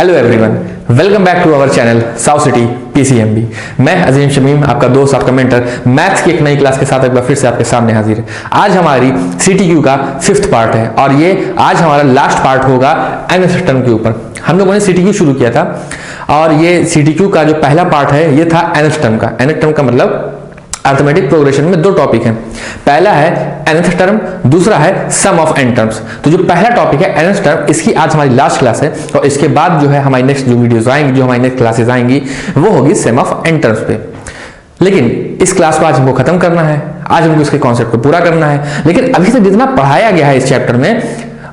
Hello everyone, welcome back to our channel South City PCMB. मैं अजीम शमीम, आपका दोस्त, आपका मेंटर, मैथ्स की एक नई क्लास के साथ एक बार फिर से आपके सामने हाजिर है। आज हमारी सीटीक्यू का 5th पार्ट है और ये आज हमारा लास्ट पार्ट होगा एनएस टर्म के ऊपर। हम लोगों ने सीटीक्यू शुरू किया था और ये सीटीक्यू का जो पहला पार्ट है ये था एनएस टर्म का। एनएस टर्म का मतलब अरिथमेटिक प्रोग्रेशन में दो टॉपिक हैं, पहला है nth टर्म, दूसरा है सम ऑफ n टर्म्स। तो जो पहला टॉपिक है nth टर्म, इसकी आज हमारी लास्ट क्लास है और इसके बाद जो है हमारी नेक्स्ट जो वीडियोस आएंगी, जो हमारी नेक्स्ट क्लासेस आएंगी वो होगी सम ऑफ n टर्म्स पे। लेकिन इस क्लास को आज हमको खत्म करना है, आज हमको इसके कॉन्सेप्ट को पूरा करना है। लेकिन अभी से जितना पढ़ाया गया है इस चैप्टर में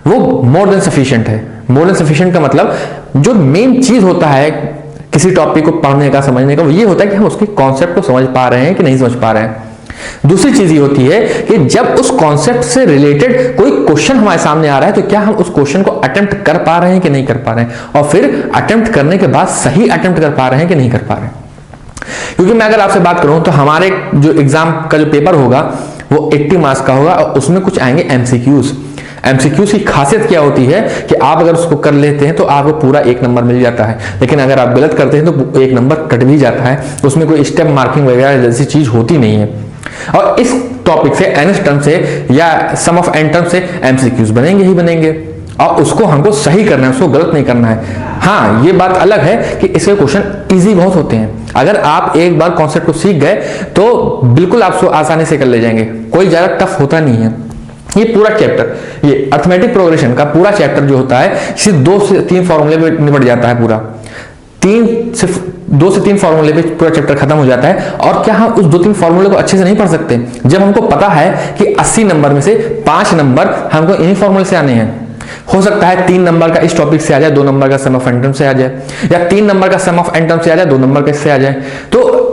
वो मोर देन सफिशिएंट है। मोर देन सफिशिएंट का मतलब जो मेन चीज होता है किसी टॉपिक को पढ़ने का, समझने का, वो ये होता है कि हम उसके कॉन्सेप्ट को समझ पा रहे हैं कि नहीं समझ पा रहे हैं। दूसरी चीज ये होती है कि जब उस कॉन्सेप्ट से रिलेटेड कोई क्वेश्चन हमारे सामने आ रहा है तो क्या हम उस क्वेश्चन को अटेम्प्ट कर पा रहे हैं कि नहीं कर पा रहे हैं, और फिर अटेम्प्ट करने के बाद सही अटेम्प्ट कर पा रहे हैं कि नहीं कर पा रहे हैं। क्योंकि मैं अगर आपसे बात करूं तो हमारे जो एग्जाम का जो पेपर होगा वो 80 मार्क्स का होगा और उसमें कुछ आएंगे एमसीक्यूज। एमसीक्यूज की खासियत क्या होती है कि आप अगर उसको कर लेते हैं तो आपको पूरा 1 नंबर मिल जाता है, लेकिन अगर आप गलत करते हैं तो 1 नंबर कट भी जाता है। उसमें कोई स्टेप मार्किंग वगैरह जैसी चीज होती नहीं है। और इस टॉपिक से एनएस टर्म से या सम ऑफ एन टर्म से एमसीक्यूज बनेंगे ही बनेंगे और उसको हमको सही करना है, उसको गलत नहीं करना है। हाँ, ये बात अलग है कि इसके क्वेश्चन इजी बहुत होते हैं। अगर आप एक बार कॉन्सेप्ट को सीख गए तो बिल्कुल आप आसानी से कर ले जाएंगे, कोई ज्यादा टफ होता नहीं है। ये पूरा चैप्टर, ये अरिथमेटिक प्रोग्रेशन का पूरा चैप्टर जो होता है सिर्फ 2 से 3 फॉर्मूले पे निपट जाता है। पूरा 2 से 3 फॉर्मूले पे पूरा चैप्टर खत्म हो जाता है। और क्या हम उस 2-3 फॉर्मूले को अच्छे से नहीं पढ़ सकते? जब हमको पता है कि 80 नंबर में से 5 नंबर हमको इन्हीं फॉर्मूले से आने हैं। हो सकता है 3 नंबर का इस टॉपिक से आ जाए, 2 नंबर का सम ऑफ एन टर्म से आ जाए, या 3 नंबर का सम ऑफ एन टर्म से आ जाए, 2 नंबर का इससे आ जाए। तो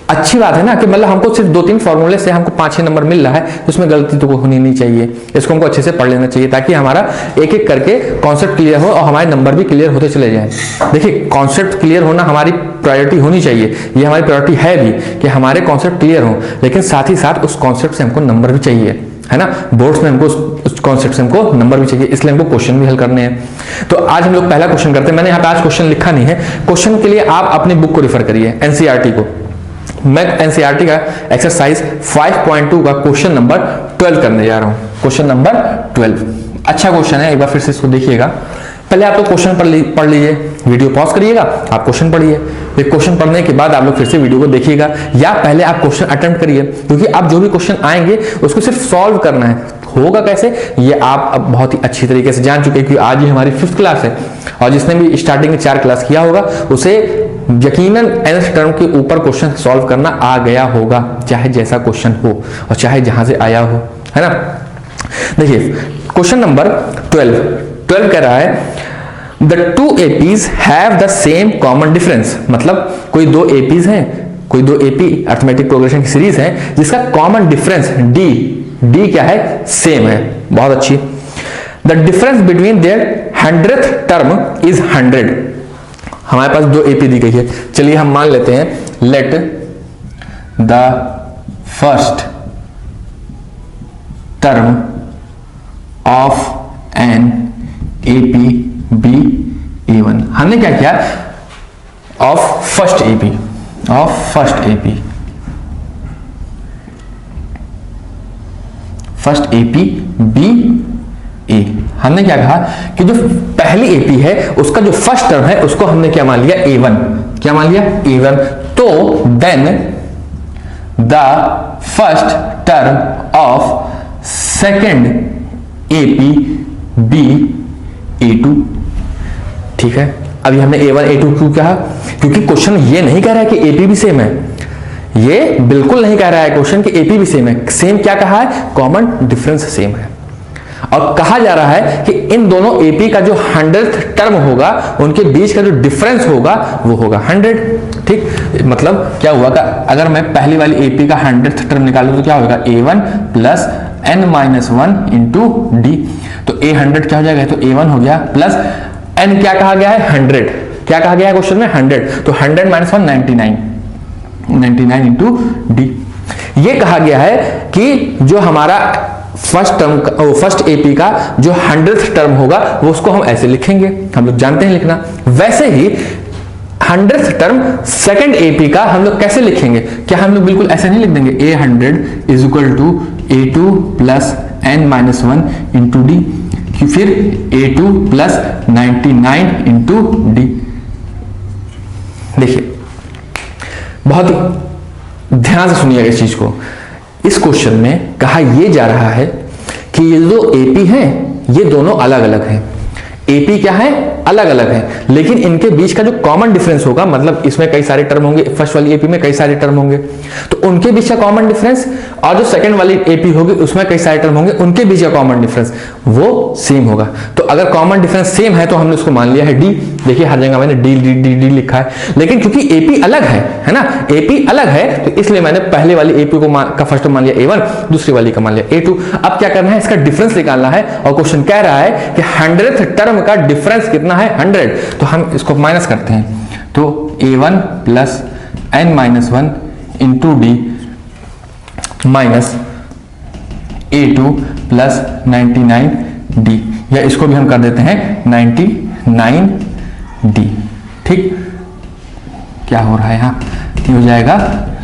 अच्छी बात है ना कि मतलब हमको सिर्फ 2-3 फॉर्मूले से हमको 5-6 नंबर मिल रहा है, तो उसमें गलती तो होनी नहीं चाहिए। इसको हमको अच्छे से पढ़ लेना चाहिए ताकि हमारा एक एक करके कॉन्सेप्ट क्लियर हो और हमारे नंबर भी क्लियर होते चले जाएं। देखिए, कॉन्सेप्ट क्लियर होना हमारी प्रायोरिटी होनी चाहिए, ये हमारी प्रायोरिटी है भी कि हमारे कॉन्सेप्ट क्लियर हो, लेकिन साथ ही साथ उस कॉन्सेप्ट से हमको नंबर भी चाहिए, है ना। बोर्ड्स में हमको उस कॉन्सेप्ट से हमको नंबर भी चाहिए, इसलिए हमको क्वेश्चन भी हल करने हैं। तो आज हम लोग पहला क्वेश्चन करते हैं। मैंने यहाँ पे आज क्वेश्चन लिखा नहीं है, क्वेश्चन के लिए आप अपनी बुक को रेफर करिए, एनसीईआरटी को। मैं एनसीईआरटी का एक्सरसाइज 5.2 का क्वेश्चन नंबर 12 करने जा रहा हूं। क्वेश्चन नंबर 12 अच्छा क्वेश्चन है, एक बार फिर से इसको देखिएगा। पहले आप लोग क्वेश्चन पढ़ लीजिए, वीडियो पॉज करिएगा, आप क्वेश्चन पढ़िए, फिर क्वेश्चन पढ़ने के बाद आप लोग फिर से वीडियो को देखिएगा, या पहले आप क्वेश्चन अटेम्प्ट करिए, क्योंकि आप जो भी क्वेश्चन आएंगे उसको सिर्फ सॉल्व करना है। होगा कैसे ये आप अब बहुत ही अच्छी तरीके से जान चुके हैं, क्योंकि आज ही हमारी 5th क्लास है और जिसने भी स्टार्टिंग में 4 क्लास किया होगा उसे यकीनन nth टर्म के ऊपर क्वेश्चन सॉल्व करना आ गया होगा, चाहे जैसा क्वेश्चन हो और चाहे जहां से आया हो, है ना। देखिए क्वेश्चन नंबर 12 कह रहा है The 2 APs have the same common difference। मतलब कोई 2 APs हैं, कोई 2 AP अरिथमेटिक प्रोग्रेशन की सीरीज है जिसका कॉमन डिफरेंस D क्या है? सेम है। बहुत अच्छी। The difference between their 100th term is 100। हमारे पास 2 AP दी गई है, चलिए हम मान लेते हैं let the first term of an AP be A1। हमने क्या किया? of first AP be A। हमने क्या कहा कि जो पहली AP है उसका जो फर्स्ट टर्म है उसको हमने क्या मान लिया? A1। क्या मान लिया? A1। तो then the first term of second AP be A2। ठीक है, अभी हमने A1 A2 क्यों कहा? क्योंकि क्वेश्चन ये नहीं कह रहा है कि AP भी सेम है, ये बिल्कुल नहीं कह रहा है क्वेश्चन कि AP भी सेम है। सेम क्या कहा है? कॉमन डिफरेंस सेम है। और कहा जा रहा है कि इन दोनों AP का जो 100th टर्म होगा उनके बीच का जो डिफरेंस होगा वो होगा 100। ठीक, मतलब क्या हुआ का अगर मैं पहली वाली AP का 100th टर्म निकालूं तो क्या होगा? A1 plus n-1 into D। तो A100 क्या हो जाएगा? तो A1 हो गया प्लस n क्या कहा गया है? 100। क्या कहा गया है क्वेश्चन में? 100। तो 100 माइनस 1 99 इंटू D। ये कहा गया है कि जो हमारा फर्स्ट एपी का जो 100th टर्म होगा वो उसको हम ऐसे लिखेंगे, हम लोग जानते हैं लिखना। वैसे ही 100th टर्म सेकंड एपी का हम लोग कैसे लिखेंगे? क्या हम लोग बिल्कुल ऐसे नहीं लिख देंगे A100 is equal to A2 plus n-1 into d, फिर A2 प्लस 99 इंटू डी। देखिए बहुत ही ध्यान से सुनिएगा इस चीज को। इस क्वेश्चन में कहा यह जा रहा है कि ये जो एपी हैं ये दोनों अलग अलग हैं। एपी क्या है? अलग अलग है, लेकिन इनके बीच का जो कॉमन डिफरेंस होगा, मतलब इसमें कई सारे टर्म होंगे, फर्स्ट वाली एपी में कई सारे टर्म होंगे, तो उनके बीच का कॉमन डिफरेंस और जो सेकंड वाली एपी होगी उसमें कई सारे टर्म होंगे, उनके बीच का कॉमन डिफरेंस वो सेम होगा। तो अगर कॉमन डिफरेंस सेम है तो हमने उसको मान लिया है डी। देखिए हर जगह मैंने डी डी डी डी लिखा है, लेकिन क्योंकि एपी अलग है ना, एपी अलग है, तो इसलिए मैंने पहले वाली एपी का फर्स्ट मान लिया A1, दूसरी वाली का मान लिया A2। अब क्या करना है? इसका डिफरेंस निकालना है, और क्वेश्चन कह रहा है कि 100th टर्म का डिफरेंस कितना है? 100। तो हम इसको माइनस करते हैं, तो A1 plus n-1 into D minus A2 plus 99 D, या इसको भी हम कर देते हैं 99 डी। ठीक, क्या हो रहा है यहाँ? हो जाएगा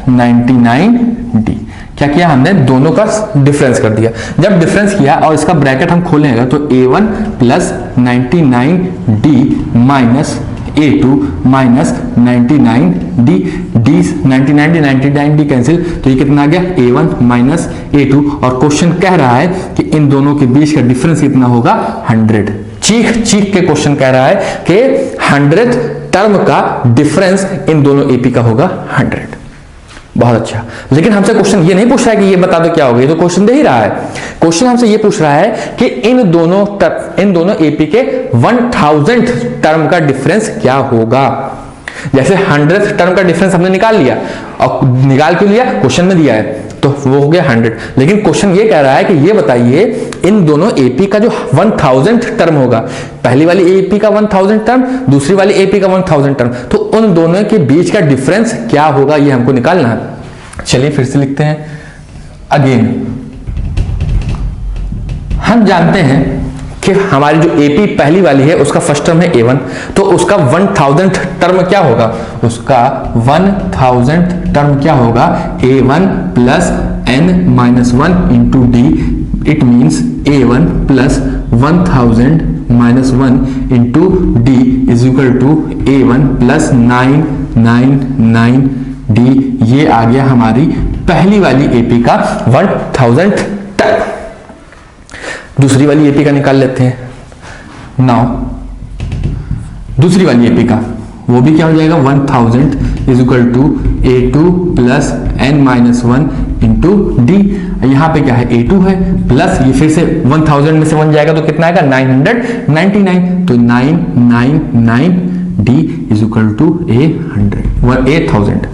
99 डी। क्या किया हमने? दोनों का डिफरेंस कर दिया। जब डिफरेंस किया और इसका ब्रैकेट हम खोलेंगे तो A1 plus 99 D minus A2 minus 99 D, D 99 D cancel, तो ये कितना आ गया? A1 minus A2। और क्वेश्चन कह रहा है कि इन दोनों के बीच का डिफरेंस कितना होगा? 100। चीख चीख के क्वेश्चन कह रहा है कि 100th टर्म का डिफरेंस इन दोनों एपी का होगा 100। बहुत अच्छा, लेकिन हमसे क्वेश्चन ये नहीं पूछ रहा है कि ये बता दो क्या होगा, ये तो क्वेश्चन दे ही रहा है। क्वेश्चन हमसे ये पूछ रहा है कि इन दोनों एपी के 1000th टर्म का डिफरेंस क्या होगा। जैसे 100th टर्म का डिफरेंस हमने निकाल लिया, और निकाल क्यों लिया? क्वेश्चन में दिया है, तो वो हो गया 100। लेकिन क्वेश्चन ये कह रहा है कि ये बताइए इन दोनों एपी का जो 1000th टर्म होगा, पहली वाली एपी का 1000 टर्म, दूसरी वाली एपी का 1000 टर्म, तो उन दोनों के बीच का डिफरेंस क्या होगा, ये हमको निकालना है। चलिए फिर से लिखते हैं अगेन। हम जानते हैं कि हमारी जो एपी पहली वाली है उसका फर्स्ट टर्म है A1, तो उसका 1000th टर्म क्या होगा? उसका 1000th टर्म क्या होगा? A1 plus n-1 into D, it means A1 plus 1000 minus 1 into D is equal to A1 plus 999 D. ये आ गया हमारी पहली वाली एपी का 1000th टर्म। दूसरी वाली एपी का निकाल लेते हैं। नाउ दूसरी वाली एपी का वो भी क्या हो जाएगा? 1000 is equal to A2 plus n-1 into D. यहां पे क्या है? A2 है, प्लस ये फिर से 1000 में से 1 जाएगा तो कितना आएगा? 999, तो 999 डी इज इक्वल टू 8000।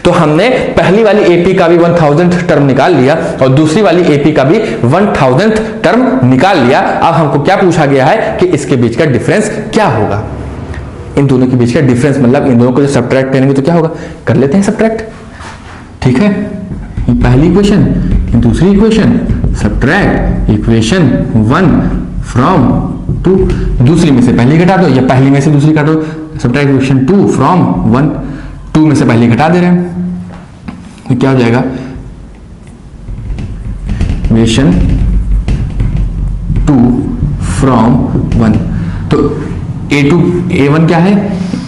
तो हमने पहली वाली एपी का भी 1000th टर्म निकाल लिया और दूसरी वाली एपी का भी 1000th टर्म निकाल लिया। अब हमको क्या पूछा गया है कि इसके बीच का डिफरेंस क्या होगा। इन दोनों के बीच का डिफरेंस मतलब इन दोनों को जो सब्ट्रैक्ट करेंगे तो क्या होगा? कर लेते हैं सब्ट्रैक्ट। ठीक है, ये पहली इक्वेशन, दूसरी इक्वेशन, सब्ट्रैक्ट इक्वेशन 1 फ्रॉम 2, दूसरी में से पहली घटा दो या पहली में से दूसरी काटो, सब्ट्रैक्ट इक्वेशन 2 फ्रॉम 1, 2 में से पहली घटा दे रहे हैं तो क्या हो जाएगा? इक्वेशन 2 फ्रॉम 1, तो A1 क्या है?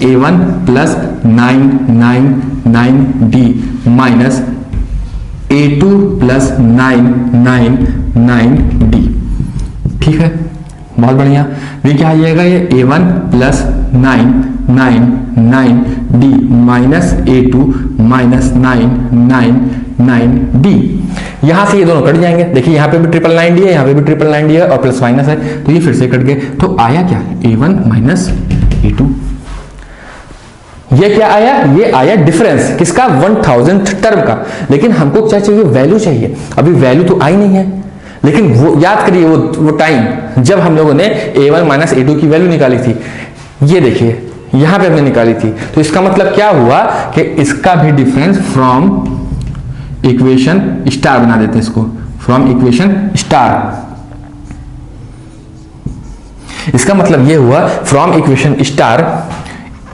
A1 plus 999 D minus A2 plus 999 D. ठीक है, बहुत बढ़िया। ये क्या आ जाएगा? ये A1 plus 999 D minus A2 minus 999 D. यहां से ये दोनों कट जाएंगे। देखिए यहां पे भी 999 डी है, यहां पे भी 999 डी है और प्लस माइनस है, तो ये फिर से कट गए। तो आया क्या? A1 minus A2। ये क्या आया? ये आया डिफरेंस किसका? 1000th टर्म का। लेकिन हमको क्या चाहिए? वैल्यू चाहिए। अभी वैल्यू तो आई नहीं है, लेकिन वो याद करिए वो टाइम जब हम लोगों ने A1 माइनस A2 की वैल्यू निकाली थी। ये देखिए यहां पे हमने निकाली थी, तो इसका मतलब क्या हुआ कि इसका भी डिफरेंस फ्रॉम इक्वेशन स्टार बना देते हैं इसको, फ्रॉम इक्वेशन स्टार, इसका मतलब ये हुआ from equation star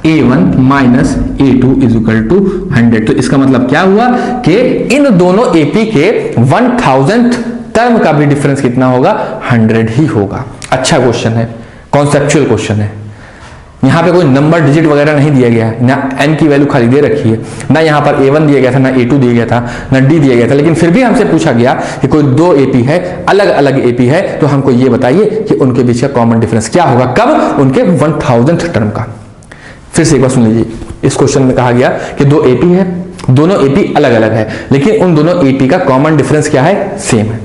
a1 minus a2 is equal to 100। तो इसका मतलब क्या हुआ कि इन दोनों AP के 1000th टर्म का भी डिफरेंस कितना होगा, 100 ही होगा। अच्छा क्वेश्चन है, कॉन्सेप्चुअल क्वेश्चन है। यहाँ पे कोई नंबर डिजिट वगैरह नहीं दिया गया है, ना n की वैल्यू खाली दे रखी है, ना यहाँ पर a1 दिया गया था, ना a2 दिया गया था, ना d दिया गया था, लेकिन फिर भी हमसे पूछा गया कि कोई दो AP है, अलग अलग AP है, तो हमको ये बताइए कि उनके बीच का कॉमन डिफरेंस क्या होगा, कब, उनके 1000th टर्म का। फिर से एक बार सुन लीजिए, इस क्वेश्चन में कहा गया कि दो AP है, दोनों AP अलग अलग है, लेकिन उन दोनों AP का कॉमन डिफरेंस क्या है, सेम है।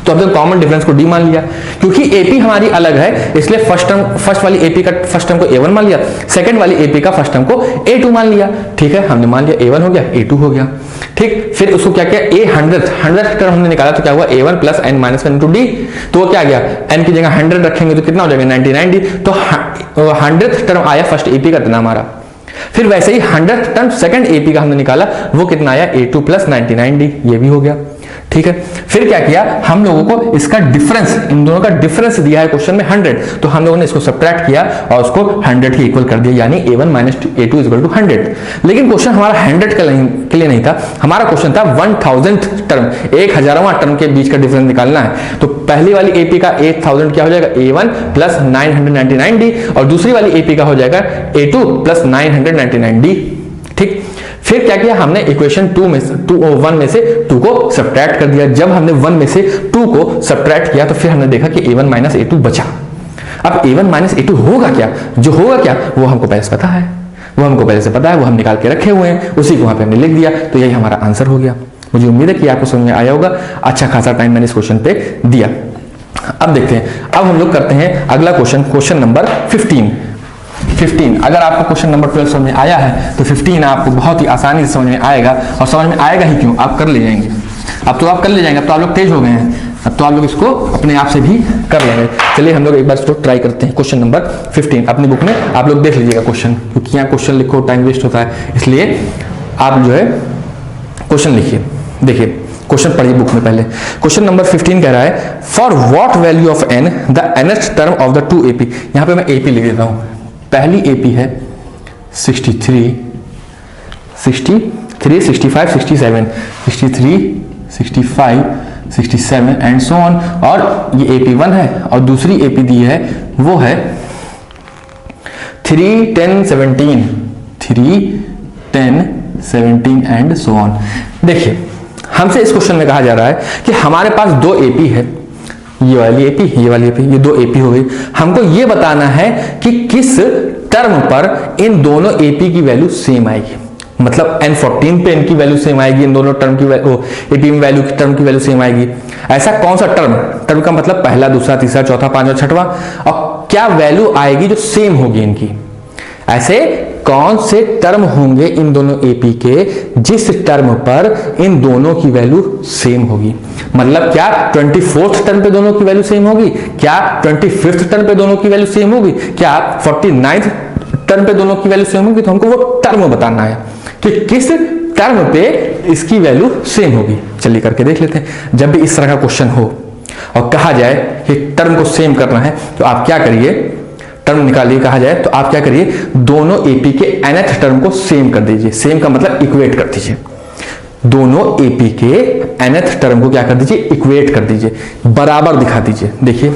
तो हमने कॉमन डिफरेंस को D मान लिया, क्योंकि AP हमारी अलग है, इसलिए फर्स्ट वाली AP का फर्स्ट टर्म को A1 मान लिया, सेकंड वाली AP का फर्स्ट टर्म को A2 मान लिया। ठीक है, हमने मान लिया A1 हो गया, A2 हो गया। ठीक, फिर उसको क्या किया, A100th टर्म हमने निकाला, तो क्या हुआ A1 plus n minus 1 into D. तो वो क्या गया, n की जगह 100 रखेंगे तो कितना हो जाएगा 99D। तो 100th टर्म आया फर्स्ट AP का, इतना हमारा। फिर वैसे ही 100th टर्म सेकंड AP का हमने निकाला, वो कितना आया A2 प्लस 99D, ये भी हो गया। ठीक है, फिर क्या किया, हम लोगों को इसका डिफरेंस, इन दोनों का डिफरेंस दिया है क्वेश्चन में 100, तो हम लोगों ने इसको सब्ट्रैक्ट किया और उसको 100 ही इक्वल कर दिया, यानी A1 minus A2 equal to 100। लेकिन क्वेश्चन हमारा 100 के लिए नहीं था, हमारा क्वेश्चन था 1000th टर्म, 1000वां टर्म के बीच का डिफरेंस निकालना है। तो पहली वाली AP का 8000 क्या हो जाएगा, A1 प्लस 999D, और दूसरी वाली AP का हो जाएगा A2 प्लस 999D। ठीक, फिर क्या किया, हमने इक्वेशन 1 में से 2 को सब्ट्रैक्ट कर दिया। जब हमने 1 में से 2 को सब्ट्रैक्ट किया, तो फिर हमने देखा कि A1 माइनस A2 बचा। अब A1 माइनस A2 होगा क्या, जो होगा क्या वो हमको पहले से पता है, वो हम निकाल के रखे हुए हैं, उसी को वहां पे हमने लिख दिया। तो यही हमारा आंसर हो गया। मुझे उम्मीद है कि आपको समझ में आया होगा। अच्छा खासा टाइम मैंने इस क्वेश्चन पे दिया। अब देखते हैं, अब हम लोग करते हैं अगला क्वेश्चन, क्वेश्चन नंबर 15। अगर आपको क्वेश्चन नंबर 12 समझ में आया है तो 15 आपको बहुत ही आसानी से समझ में आएगा, और समझ में आएगा ही क्यों, आप कर ले जाएंगे। अब तो आप कर ले जाएंगे, अब तो आप लोग तेज हो गए हैं, अब तो आप लोग इसको अपने आप से भी कर लेंगे। चलिए हम लोग एक बार इसको ट्राई करते हैं। क्वेश्चन नंबर 15 अपनी बुक में आप लोग देख लीजिएगा क्वेश्चन, क्योंकि यहाँ क्वेश्चन लिखो टाइम वेस्ट होता है, इसलिए आप जो है क्वेश्चन लिखिए। देखिए क्वेश्चन पढ़िए बुक में पहले। क्वेश्चन नंबर 15 कह रहा है, for what value of n the nth term of the 2 AP। यहाँ पे मैं AP लिख देता हूँ। पहली AP है 63, 65, 67, 63, 65, 67 एंड सो ऑन, और ये AP1 है, और दूसरी AP दी है वो है 3, 10, 17, 3, 10, 17 एंड सो ऑन। देखिए हमसे इस क्वेश्चन में कहा जा रहा है कि हमारे पास दो AP है, ये वाली AP, ये वाली AP, ये दो AP हो गई। हमको ये बताना है कि किस टर्म पर इन दोनों AP की वैल्यू सेम आएगी, मतलब N14 पे इनकी वैल्यू सेम आएगी, इन दोनों टर्म की AP में वैल्यू टर्म की वैल्यू सेम आएगी। ऐसा कौन सा टर्म का मतलब पहला, दूसरा, तीसरा, चौथा, पांचवा, छठवां, और क्या वैल्यू आएगी जो सेम होगी इनकी। ऐसे कौन से टर्म होंगे इन दोनों AP के जिस टर्म पर इन दोनों की वैल्यू सेम होगी। मतलब क्या 24th टर्म पे दोनों की वैल्यू सेम होगी, क्या 25th टर्म पे दोनों की वैल्यू सेम होगी, क्या 49th टर्म पे दोनों की वैल्यू सेम होगी। तो हमको वो टर्म बताना है कि किस टर्म पे इसकी वैल्यू सेम होगी। चलिए करके देख लेते हैं। जब भी इस तरह का क्वेश्चन हो और कहा जाए कि टर्म को सेम करना है, तो आप क्या करिए, टर्म निकालिए कहा जाए तो आप क्या करिए, दोनों AP के nth टर्म को सेम कर दीजिए। सेम का मतलब इक्वेट कर दीजिए। दोनों AP के nth टर्म को क्या कर दीजिए, इक्वेट कर दीजिए, बराबर दिखा दीजिए। देखिए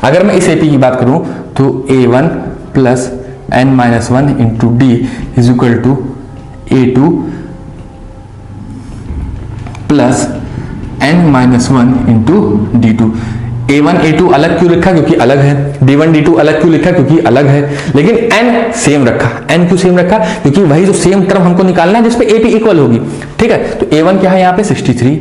अगर मैं इस AP की बात करूं तो A1 plus n-1 into D is equal to A2 plus n-1 into D2। A1 A2 अलग क्यों लिखा, क्योंकि अलग है। D1 D2 अलग क्यों लिखा, क्योंकि अलग है। लेकिन n सेम रखा। n क्यों सेम रखा, क्योंकि वही जो सेम टर्म हमको निकालना है जिसपे AP इक्वल होगी। ठीक है, तो A1 क्या है यहाँ पे 63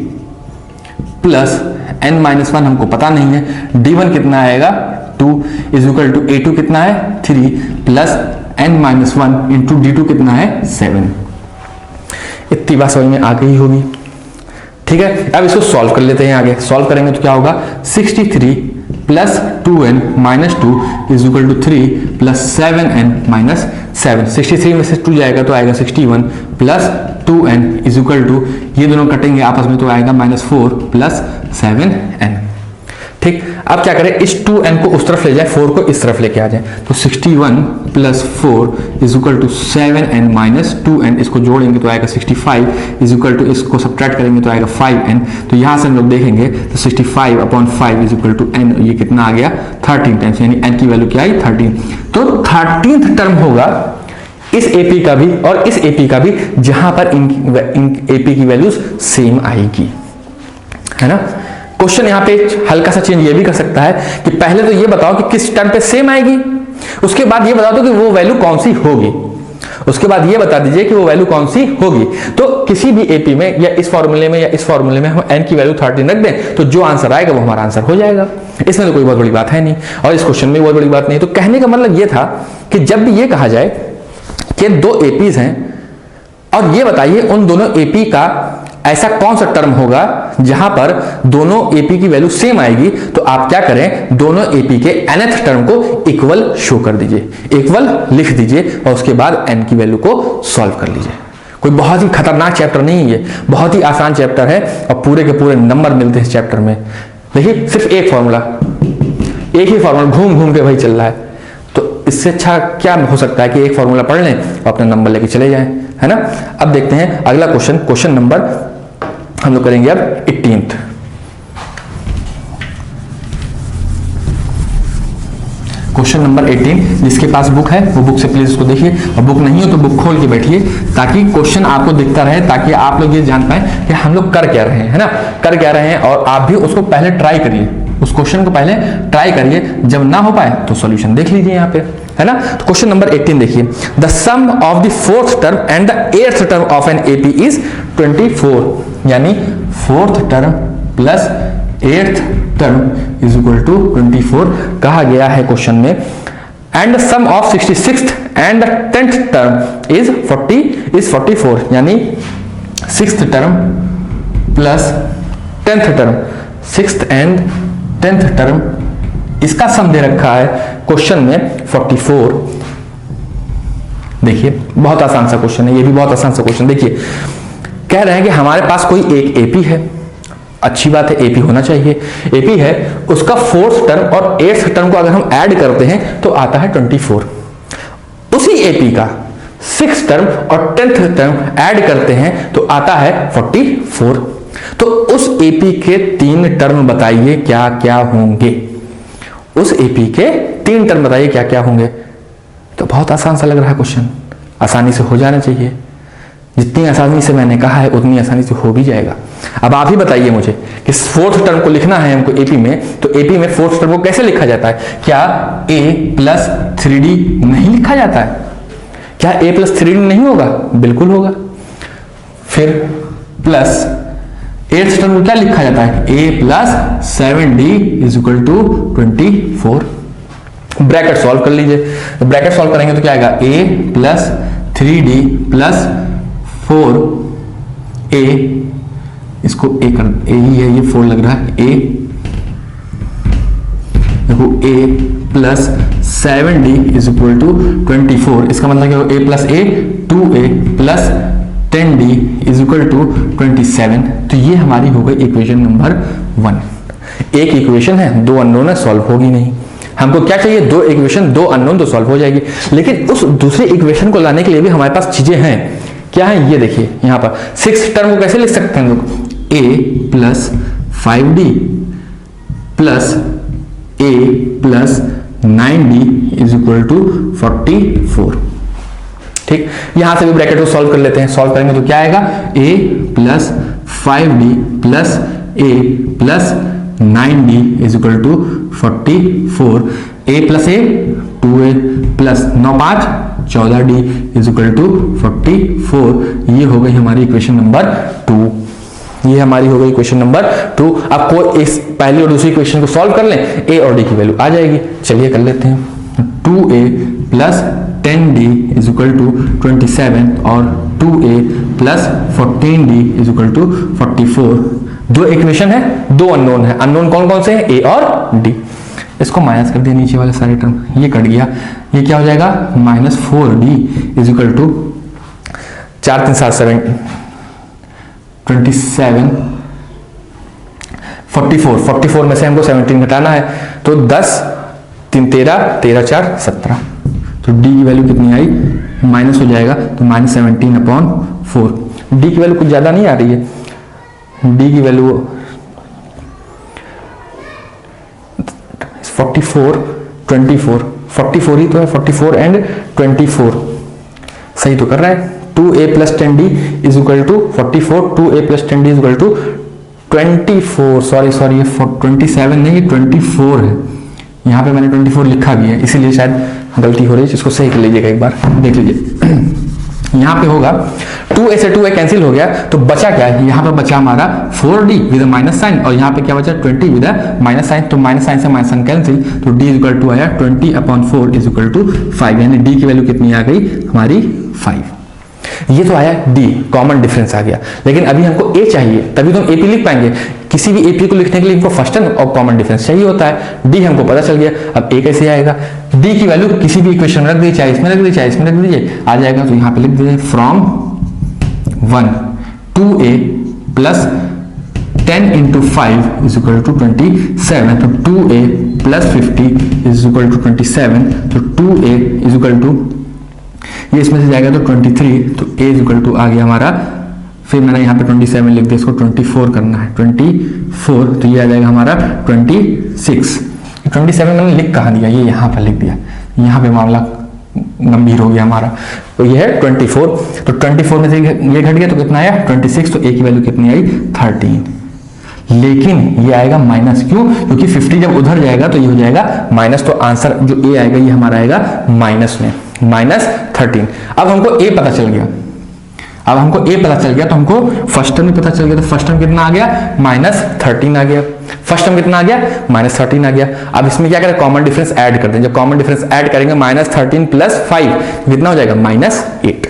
प्लस n-1 हमको पता नहीं है, D1 कितना आएगा 2 इज इक्वल टू A2 कितना है 3 प्लस n-1 इंटू D2 कितना है 7। इतनी बात समझ में आ गई होगी। ठीक है, अब इसको सॉल्व कर लेते हैं। आगे सॉल्व करेंगे तो क्या होगा, 63 plus 2n minus 2 is equal to 3 plus 7n minus 7। 63 में से 2 जाएगा तो आएगा 61 plus 2n is equal to, ये दोनों कटेंगे आपस में तो आएगा -4 प्लस 7n। ठीक, अब क्या करें, इस 2n को उस तरफ ले जाए, 4 को इस तरफ लेके आ जाए, तो 61 plus 4 is equal to 7n minus 2n, इसको जोड़ेंगे तो आएगा 65 इज इक्वल टू, इसको सब्ट्रैक्ट करेंगे तो आएगा 5n। तो यहां से हम लोग देखेंगे तो 65/5 इज इक्वल टू n, ये कितना आ गया 13 टाइम्स, यानी n की वैल्यू क्या आई 13। तो 13th टर्म होगा इस AP का भी और इस AP का भी, जहां पर इन AP की वैल्यूज सेम आएगी, है ना। क्वेश्चन यहाँ पे हल्का सा चेंज ये भी कर सकता है कि पहले तो ये बताओ कि किस टर्म पे सेम आएगी, उसके बाद ये बता दो कि वो वैल्यू कौन सी होगी, उसके बाद ये बता दीजिए कि वो वैल्यू कौन सी होगी। तो किसी भी AP में या इस फॉर्मूले में या इस फॉर्मूले में हम n की वैल्यू 13 रख दें तो जो आंसर आएगा वो हमारा आंसर हो जाएगा। इसमें तो कोई बहुत बड़ी बात है नहीं, और इस क्वेश्चन में बहुत बड़ी बात नहीं। तो कहने का मतलब ये था कि जब भी ये कहा जाए कि 2 APs हैं और ये बताइए उन दोनों AP का ऐसा कौन सा टर्म होगा जहां पर दोनों AP की वैल्यू सेम आएगी, तो आप क्या करें, दोनों AP के nth टर्म को इक्वल शो कर दीजिए, इक्वल लिख दीजिए और उसके बाद n की वैल्यू को सॉल्व कर लीजिए। कोई बहुत ही खतरनाक चैप्टर नहीं है, बहुत ही आसान चैप्टर है और पूरे के पूरे नंबर मिलते हैं इस चैप्टर में। देखिए सिर्फ एक फॉर्मूला, एक ही फॉर्मूला घूम घूम के भाई चल रहा है, तो इससे अच्छा क्या हो सकता है कि एक फॉर्मूला पढ़ लें और अपना नंबर लेके चले जाएं, है ना। अब देखते हैं अगला क्वेश्चन, क्वेश्चन नंबर हम लोग करेंगे अब 18th। क्वेश्चन नंबर 18, जिसके पास बुक है वो बुक से प्लीज उसको देखिए, और बुक नहीं हो तो बुक खोल के बैठिए ताकि क्वेश्चन आपको दिखता रहे, ताकि आप लोग ये जान पाए कि हम लोग कर क्या रहे हैं, है ना, कर क्या रहे हैं। और आप भी उसको पहले ट्राई करिए, उस क्वेश्चन को पहले ट्राई करिए, जब ना हो पाए तो सॉल्यूशन देख लीजिए यहाँ पे, है ना। तो क्वेश्चन नंबर 18 देखिए, the sum of the 4th term and the 8th term of an AP is 24, यानी 4th term plus 8th term is equal to 24 कहा गया है क्वेश्चन में। And sum of 66th and 10th term is 44, यानी 6th term plus 10th term, 6th and 10th term, इसका sum दे रखा है question में 44। देखिए बहुत आसान सा क्वेश्चन है, ये भी बहुत आसान सा क्वेश्चन। देखिए कह रहे हैं कि हमारे पास कोई एक AP है, अच्छी बात है AP होना चाहिए, AP है, उसका 4th टर्म और 8th टर्म को अगर हम ऐड करते हैं तो आता है 24। उसी AP का 6th टर्म और 10th टर्म ऐड करते हैं तो आता है 44। तो उस AP के 3 टर्म बताइए क्या क्या होंगे, उस AP के 3 टर्म बताइए क्या क्या होंगे। तो बहुत आसान सा लग रहा है क्वेश्चन, आसानी से हो जाना चाहिए, जितनी आसानी से मैंने कहा है उतनी आसानी से हो भी जाएगा। अब आप ही बताइए मुझे कि 4th टर्म को लिखना है हमको AP में, तो AP में 4th टर्म को कैसे लिखा जाता है? क्या A प्लस 3D नहीं लिखा जाता है? क्या A प्लस 3D नहीं होगा? बिल्कुल होगा। फिर प्लस 8th टर्म को क्या लिखा जाता है? A plus 7D is equal to 24। Bracket solve कर लीजिए, तो ब्रैकेट सॉल्व करेंगे तो क्या आएगा? A plus 3D plus 4A, इसको A कर, A ही है, ये 4 लग रहा है, A देखो A plus 7D is equal to 24। इसका मतलब क्या होगा? A plus A 2A plus 10D is equal to 27। तो ये हमारी हो गई इक्वेशन नंबर 1। एक इक्वेशन है, 2 अननोन है, सॉल्व होगी नहीं। हमको क्या चाहिए? 2 इक्वेशन, 2 अननोन, तो सॉल्व हो जाएगी। लेकिन उस दूसरे इक्वेशन को लाने के लिए भी हमारे पास चीजें हैं। क्या है? ये देखिए यहां पर 6th टर्म को कैसे लिख सकते हैं लोग? A plus 5D plus A plus 9D is equal to 44। ठीक, यहां से भी ब्रैकेट को सॉल्व कर लेते हैं। सॉल्व करेंगे तो क्या आएगा? A plus 5D plus A plus 9D is equal to 44। A plus A 2A plus 9 5 14D is equal to 44। ये हो गई हमारी इक्वेशन नंबर 2। ये हमारी हो गई इक्वेशन नंबर 2। आपको इस पहली और दूसरी इक्वेशन को सॉल्व कर लें, A और D की वैल्यू आ जाएगी। चलिए कर लेते हैं। 2A plus 10D is equal to 27 और 2A plus 14D is equal to 44। 2 equation है, 2 अननोन है। अननोन कौन कौन से हैं? A और D। इसको माइनस कर दिया, नीचे वाले सारे टर्म, ये कट गया। ये क्या हो जाएगा? -4D इज इक्वल टू 4 3 7 7 27, 44 में से हमको 17 घटाना है, तो 10, 3 13, 13 4 17, तो डी की वैल्यू कितनी आई, माइनस हो जाएगा, तो -17/4। डी की वैल्यू कुछ ज्यादा नहीं आ रही है, डी की वैल्यू 44 ही तो है, 44 एंड 24 सही तो कर रहा है। 2a + 10d is equal to 44, 2a + 10d is equal to 24, sorry ये 27 नहीं 24 है, यहाँ पे मैंने 24 लिखा भी है, इसीलिए शायद गलती हो रही है, इसको सही कर लीजिएगा, एक बार देख लीजिए। यहाँ पे होगा 2a से 2a कैंसिल हो गया, तो बचा क्या है, यहाँ पे बचा हमारा 4d विद माइनस साइन, और यहाँ पे क्या बचा 20 विद माइनस साइन, तो माइनस साइन से माइनस साइन कैंसिल, तो d इक्वल टू आया 20/4 इज इक्वल टू 5, यानी d की वैल्यू कितनी आ गई हमारी 5। ये तो आया d, कॉमन डिफरेंस आ गया, लेकिन अभी हमको a चाहिए, तभी तो हम AP लिख पाएंगे। किसी भी AP को लिखने के लिए हमको फर्स्ट टर्म और कॉमन डिफरेंस चाहिए होता है। d हमको पता चल गया, अब a कैसे आएगा, d की वैल्यू किसी भी इक्वेशन में रख दीजिए, चाहे इसमें रख दीजिए, चाहे इसमें रख दीजिए, आ जाएगा। तो यहाँ पे लिख दीजिए from 1 2a + 10 × 5 is equal to 27, तो 2a + 50 इज इक्वल टू 27, तो 2a इज इक्वल टू, ये इसमें से जाएगा तो 23, तो a इज इक्वल टू आ गया हमारा, फिर मैंने यहाँ पे 27 लिख दिया, इसको 24 करना है, 24, तो ये आ जाएगा हमारा 26। 27 मैंने लिख कहाँ दिया, ये यहाँ पर लिख दिया, यहाँ पे मामला गंभीर हो गया हमारा। तो ये है 24, तो 24 में से ये घट गया तो कितना आया 26, तो a की वैल्यू कितनी आई 13। लेकिन ये आएगा माइनस, क्यों, क्योंकि 50 जब उधर जाएगा तो ये हो जाएगा माइनस, तो आंसर जो a आएगा ये हमारा आएगा माइनस में, -13। अब हमको a पता चल गया, तो हमको फर्स्ट टर्म पता चल गया, तो फर्स्ट टर्म कितना आ गया -13 आ गया, फर्स्ट टर्म कितना आ गया -13 आ गया। अब इसमें क्या करें, कॉमन डिफरेंस ऐड कर दें, जब कॉमन डिफरेंस ऐड करेंगे -13 + 5 कितना हो जाएगा -8,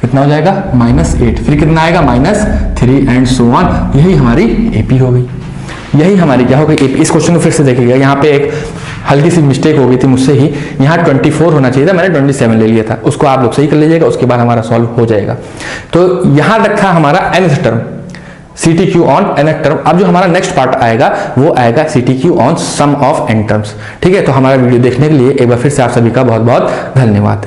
कितना हो जाएगा -8, फिर कितना आएगा -3 एंड सो ऑन। यही हमारी AP हो गई, यही हमारी क्या हो गई AP। इस क्वेश्चन को फिर से देखिएगा, यहाँ पे एक हल्की सी मिस्टेक हो गई थी मुझसे ही, यहाँ 24 होना चाहिए था, मैंने 27 ले लिया था, उसको आप लोग सही कर लीजिएगा, उसके बाद हमारा सॉल्व हो जाएगा। तो यहाँ रखा हमारा nth term, CTQ on nth term. अब जो हमारा नेक्स्ट पार्ट आएगा वो आएगा CTQ on sum of n terms. ठीक है, तो हमारा वीडियो देखने के लिए एक बार फिर से आप सभी का बहुत बहुत धन्यवाद।